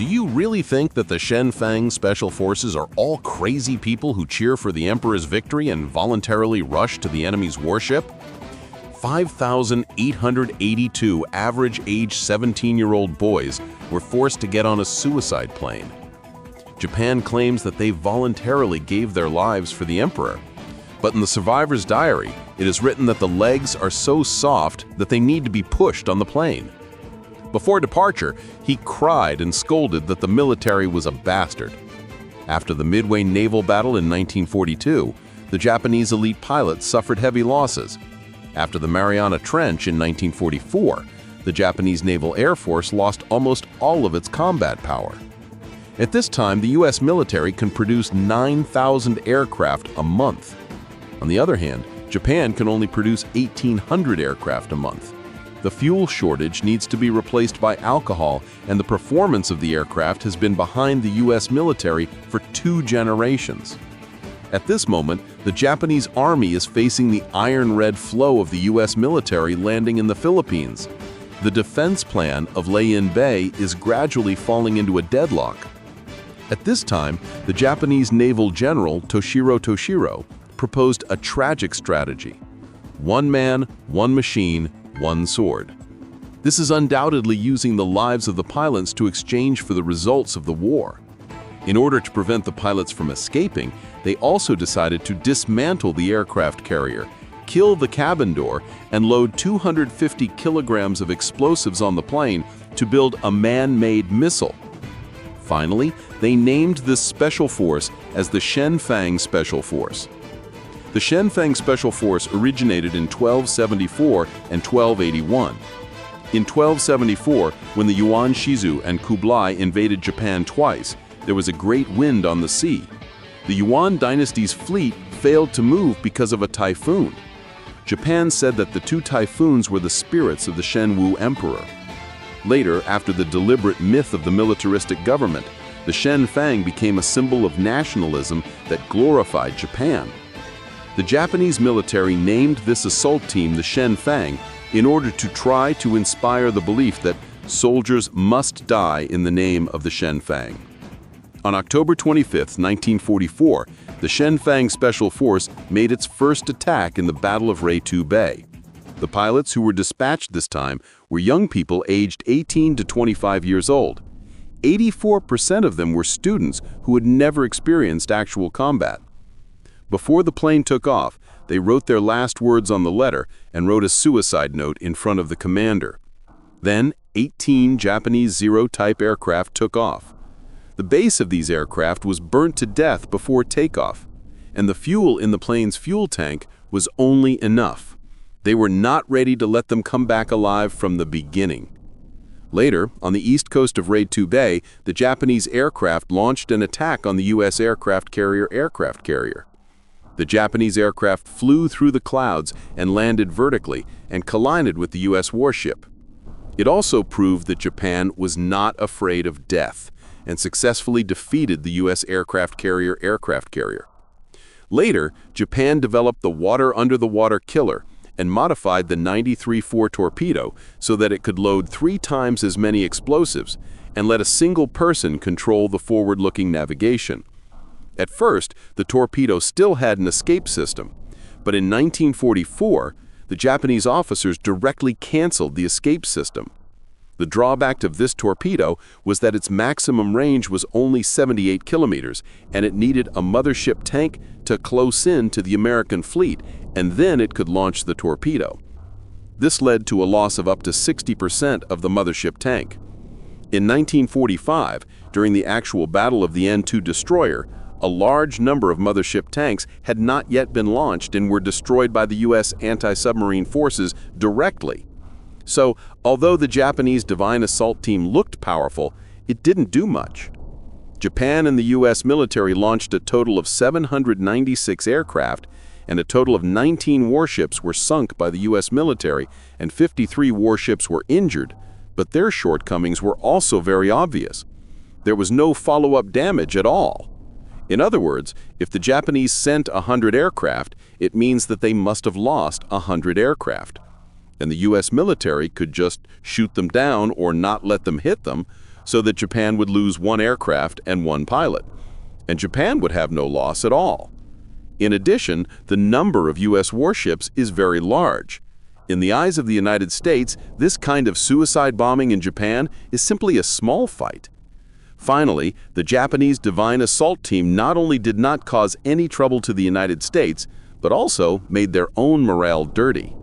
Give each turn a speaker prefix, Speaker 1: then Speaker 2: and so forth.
Speaker 1: Do you really think that the Shenfang Special Forces are all crazy people who cheer for the Emperor's victory and voluntarily rush to the enemy's warship? 5,882 average-age 17-year-old boys were forced to get on a suicide plane. Japan claims that they voluntarily gave their lives for the Emperor. But in the survivor's diary, it is written that the legs are so soft that they need to be pushed on the plane. Before departure, he cried and scolded that the military was a bastard. After the Midway naval battle in 1942, the Japanese elite pilots suffered heavy losses. After the Mariana Trench in 1944, the Japanese Naval Air Force lost almost all of its combat power. At this time, the U.S. military can produce 9,000 aircraft a month. On the other hand, Japan can only produce 1,800 aircraft a month. The fuel shortage needs to be replaced by alcohol, and the performance of the aircraft has been behind the U.S. military for 2 generations. At this moment, the Japanese army is facing the iron red flow of the U.S. military landing in the Philippines. The defense plan of Lei-in Bay is gradually falling into a deadlock. At this time, the Japanese naval general Toshiro proposed a tragic strategy: one man, one machine, one sword. This is undoubtedly using the lives of the pilots to exchange for the results of the war. In order to prevent the pilots from escaping, they also decided to dismantle the aircraft carrier, kill the cabin door, and load 250 kilograms of explosives on the plane to build a man-made missile. Finally, they named this special force as the Shenfang Special Force. The Shenfang Special Force originated in 1274 and 1281. In 1274, when the Yuan Shizu and Kublai invaded Japan twice, there was a great wind on the sea. The Yuan dynasty's fleet failed to move because of a typhoon. Japan said that the 2 typhoons were the spirits of the Shenwu Emperor. Later, after the deliberate myth of the militaristic government, the Shenfang became a symbol of nationalism that glorified Japan. The Japanese military named this assault team the Shenfang in order to try to inspire the belief that soldiers must die in the name of the Shenfang. On October 25, 1944, the Shenfang Special Force made its first attack in the Battle of Reitu Bay. The pilots who were dispatched this time were young people aged 18 to 25 years old. 84% of them were students who had never experienced actual combat. Before the plane took off, they wrote their last words on the letter and wrote a suicide note in front of the commander. Then, 18 Japanese Zero-type aircraft took off. The base of these aircraft was burnt to death before takeoff, and the fuel in the plane's fuel tank was only enough. They were not ready to let them come back alive from the beginning. Later, on the east coast of Reitu Bay, the Japanese aircraft launched an attack on the U.S. aircraft carrier. The Japanese aircraft flew through the clouds and landed vertically and collided with the U.S. warship. It also proved that Japan was not afraid of death and successfully defeated the U.S. aircraft carrier. Later, Japan developed the water-under-the-water killer and modified the 93-4 torpedo so that it could load 3 times as many explosives and let a single person control the forward-looking navigation. At first, the torpedo still had an escape system, but in 1944, the Japanese officers directly canceled the escape system. The drawback of this torpedo was that its maximum range was only 78 kilometers, and it needed a mothership tank to close in to the American fleet, and then it could launch the torpedo. This led to a loss of up to 60% of the mothership tank. In 1945, during the actual battle of the N2 destroyer, a large number of mothership tanks had not yet been launched and were destroyed by the U.S. anti-submarine forces directly. So, although the Japanese Divine Assault Team looked powerful, it didn't do much. Japan and the U.S. military launched a total of 796 aircraft, and a total of 19 warships were sunk by the U.S. military, and 53 warships were injured, but their shortcomings were also very obvious. There was no follow-up damage at all. In other words, if the Japanese sent 100 aircraft, it means that they must have lost 100 aircraft. And the U.S. military could just shoot them down or not let them hit them, so that Japan would lose one aircraft and one pilot. And Japan would have no loss at all. In addition, the number of U.S. warships is very large. In the eyes of the United States, this kind of suicide bombing in Japan is simply a small fight. Finally, the Japanese Divine Assault Team not only did not cause any trouble to the United States, but also made their own morale dirty.